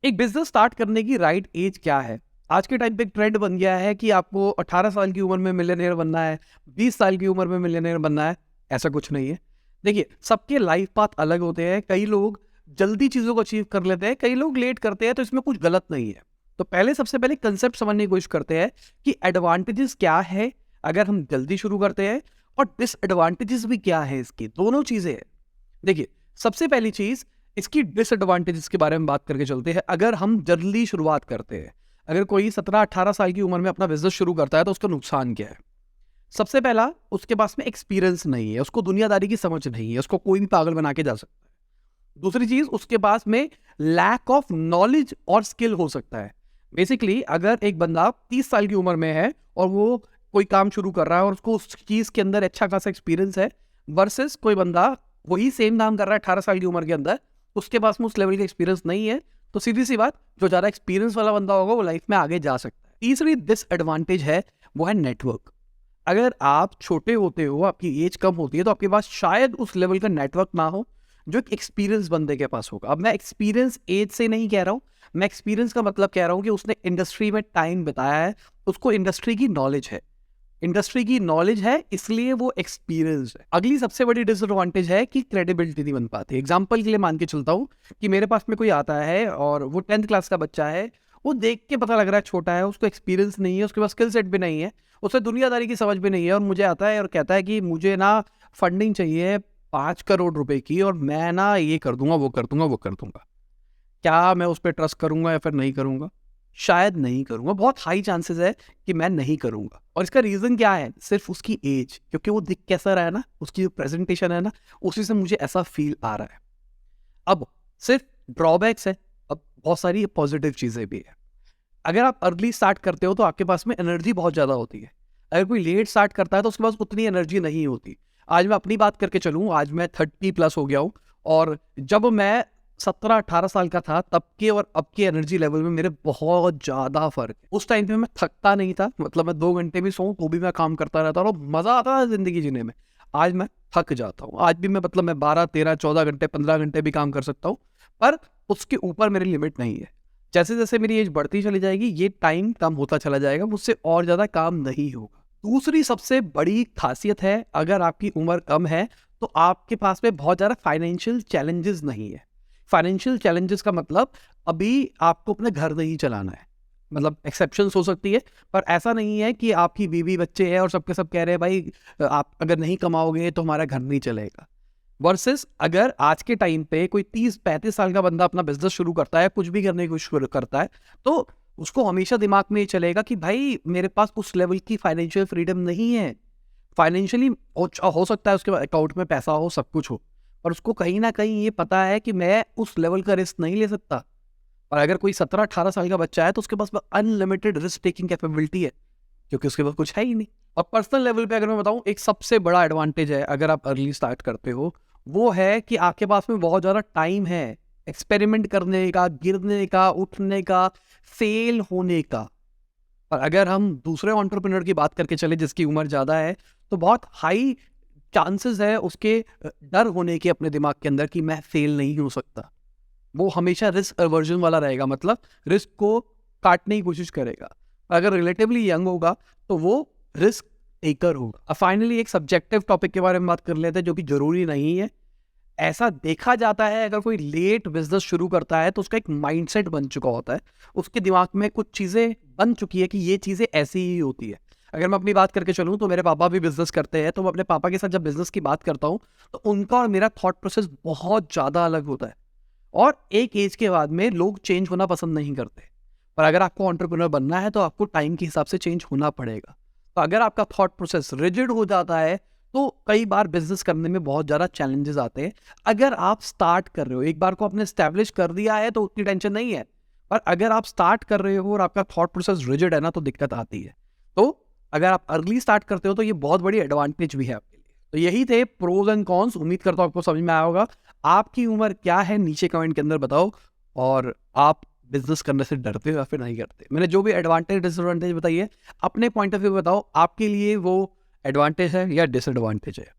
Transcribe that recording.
एक business start करने की राइट एज क्या है? आज के टाइम पे एक ट्रेंड बन गया है कि आपको 18 साल की उम्र में मिलियनेयर बनना है, 20 साल की उम्र में मिलियनेयर बनना है। ऐसा कुछ नहीं है। देखिए, सबके लाइफ पाथ अलग होते हैं। कई लोग जल्दी चीज़ों को अचीव कर लेते हैं, कई लोग लेट करते हैं, तो इसमें कुछ गलत नहीं है। तो सबसे पहले कंसेप्ट समझने की कोशिश करते हैं कि एडवांटेजेस क्या है अगर हम जल्दी शुरू करते हैं, और डिसएडवांटेजेस भी क्या है इसकी। दोनों चीज़ें हैं। देखिए, सबसे पहली चीज़, इसकी डिसएडवांटेजेस के बारे में बात करके चलते हैं। अगर हम जल्दी शुरुआत करते हैं, अगर कोई 17-18 साल की उम्र में अपना बिजनेस शुरू करता है, तो उसका नुकसान क्या है? सबसे पहला, उसके पास में एक्सपीरियंस नहीं है, उसको दुनियादारी की समझ नहीं है, उसको कोई भी पागल बना के जा सकता है। दूसरी चीज, उसके पास में लैक ऑफ नॉलेज और स्किल हो सकता है। बेसिकली, अगर एक बंदा 30 साल की उम्र में है और वो कोई काम शुरू कर रहा है और उसको उस चीज के अंदर अच्छा खासा एक्सपीरियंस है, वर्सेस कोई बंदा वही सेम काम कर रहा है 18 साल की उम्र के अंदर, उसके पास में उस लेवल का एक्सपीरियंस नहीं है, तो सीधी सी बात, जो ज्यादा एक्सपीरियंस वाला बंदा होगा वो लाइफ में आगे जा सकता है। तीसरी डिसएडवांटेज है, वो है नेटवर्क। अगर आप छोटे होते हो, आपकी एज कम होती है, तो आपके पास शायद उस लेवल का नेटवर्क ना हो जो एक एक्सपीरियंस बंदे के पास होगा। अब मैं एक्सपीरियंस एज से नहीं कह रहा हूँ, मैं एक्सपीरियंस का मतलब कह रहा हूँ कि उसने इंडस्ट्री में टाइम बिताया है, उसको इंडस्ट्री की नॉलेज है। इंडस्ट्री की नॉलेज है, इसलिए वो एक्सपीरियंस है। अगली सबसे बड़ी डिसएडवांटेज है कि क्रेडिबिलिटी नहीं बन पाती। एग्जांपल के लिए मान के चलता हूँ कि मेरे पास में कोई आता है और वो 10th क्लास का बच्चा है, वो देख के पता लग रहा है छोटा है, उसको एक्सपीरियंस नहीं है, उसके पास स्किल सेट भी नहीं है, उसे दुनियादारी की समझ भी नहीं है, और मुझे आता है और कहता है कि मुझे ना फंडिंग चाहिए 5 करोड़ रुपए की, और मैं ना ये कर दूंगा, वो कर दूंगा, वो कर दूंगा। क्या मैं उस पर ट्रस्ट करूंगा या फिर नहीं करूंगा? शायद नहीं करूंगा। बहुत हाई चांसेस है कि मैं नहीं करूंगा। और इसका रीजन क्या है? सिर्फ उसकी एज, क्योंकि वो दिख कैसा रहा है ना, उसकी जो प्रेजेंटेशन है ना, उसी से मुझे ऐसा फील आ रहा है। अब सिर्फ ड्रॉबैक्स है, अब बहुत सारी पॉजिटिव चीजें भी है। अगर आप अर्ली स्टार्ट करते हो तो आपके पास में एनर्जी बहुत ज्यादा होती है। अगर कोई लेट स्टार्ट करता है तो उसके पास उतनी एनर्जी नहीं होती। आज मैं अपनी बात करके चलूं, आज मैं 30+ हो गया हूं, और जब मैं 17-18 साल का था, तब के और अब के एनर्जी लेवल में मेरे बहुत ज्यादा फर्क है। उस टाइम पे मैं थकता नहीं था, मतलब मैं 2 घंटे भी सोऊं तो भी मैं काम करता रहता और मजा आता था जिंदगी जीने में। आज मैं थक जाता हूँ। आज भी मैं 12-13-14 घंटे 15 घंटे भी काम कर सकता हूँ, पर उसके ऊपर मेरी लिमिट नहीं है। जैसे जैसे मेरी एज बढ़ती चली जाएगी, ये टाइम कम होता चला जाएगा, मुझसे और ज्यादा काम नहीं होगा। दूसरी सबसे बड़ी खासियत है, अगर आपकी उम्र कम है तो आपके पास में बहुत ज्यादा फाइनेंशियल चैलेंजेस नहीं है। फाइनेंशियल चैलेंजेस का मतलब, अभी आपको अपना घर नहीं चलाना है। मतलब एक्सेप्शंस हो सकती है, पर ऐसा नहीं है कि आपकी बीवी बच्चे हैं और सबके सब कह रहे हैं भाई आप अगर नहीं कमाओगे तो हमारा घर नहीं चलेगा। वर्सेस अगर आज के टाइम पे कोई 30-35 साल का बंदा अपना बिजनेस शुरू करता है, कुछ भी करने की कोशिश शुरू करता है, तो उसको हमेशा दिमाग में ये चलेगा कि भाई मेरे पास उस लेवल की फाइनेंशियल फ्रीडम नहीं है। फाइनेंशियली हो सकता है उसके अकाउंट में पैसा हो, सब कुछ हो, पर उसको कहीं ना कहीं ये पता है कि मैं उस लेवल का रिस्क नहीं ले सकता। और अगर कोई 17-18 साल का बच्चा है तो उसके पास अनलिमिटेड रिस्क टेकिंग कैपेबिलिटी है, क्योंकि उसके पास कुछ है ही नहीं। और पर्सनल लेवल पे अगर मैं बताऊं, एक सबसे बड़ा एडवांटेज है अगर आप अर्ली स्टार्ट करते हो, वो है कि आपके पास में बहुत ज़्यादा टाइम है एक्सपेरिमेंट करने का, गिरने का, उठने का, फेल होने का। और अगर हम दूसरे एंटरप्रेन्योर की बात करके चले जिसकी उम्र ज़्यादा है, तो बहुत हाई चांसेस है उसके डर होने के अपने दिमाग के अंदर कि मैं फेल नहीं हो सकता। वो हमेशा रिस्क अवर्जन वाला रहेगा, मतलब रिस्क को काटने की कोशिश करेगा। अगर रिलेटिवली यंग होगा तो वो रिस्क टेकर होगा। अब फाइनली एक सब्जेक्टिव टॉपिक के बारे में बात कर लेते हैं, जो कि जरूरी नहीं है। ऐसा देखा जाता है, अगर कोई लेट बिजनेस शुरू करता है तो उसका एक माइंडसेट बन चुका होता है, उसके दिमाग में कुछ चीजें बन चुकी है कि ये चीजें ऐसी ही होती है। अगर मैं अपनी बात करके चलूं तो मेरे पापा भी बिजनेस करते हैं, तो मैं अपने पापा के साथ जब बिजनेस की बात करता हूं तो उनका और मेरा थॉट प्रोसेस बहुत ज्यादा अलग होता है। और एक एज के बाद में लोग चेंज होना पसंद नहीं करते, पर अगर आपको एंटरप्रेन्योर बनना है तो आपको टाइम के हिसाब से चेंज होना पड़ेगा। तो अगर आपका थॉट प्रोसेस रिजिड हो जाता है तो कई बार बिजनेस करने में बहुत ज़्यादा चैलेंजेस आते हैं। अगर आप स्टार्ट कर रहे हो, एक बार को आपने स्टैब्लिश कर दिया है तो उतनी टेंशन नहीं है, पर अगर आप स्टार्ट कर रहे हो और आपका थॉट प्रोसेस रिजिड है ना, तो दिक्कत आती है। तो अगर आप अर्ली स्टार्ट करते हो तो ये बहुत बड़ी एडवांटेज भी है आपके लिए। तो यही थे प्रोज एंड कॉन्स। उम्मीद करता हूँ आपको समझ में आया होगा। आपकी उम्र क्या है नीचे कमेंट के अंदर बताओ, और आप बिजनेस करने से डरते हो या फिर नहीं करते। मैंने जो भी एडवांटेज डिसएडवांटेज बताई है, अपने पॉइंट ऑफ व्यू बताओ, आपके लिए वो एडवांटेज है या डिसएडवांटेज है।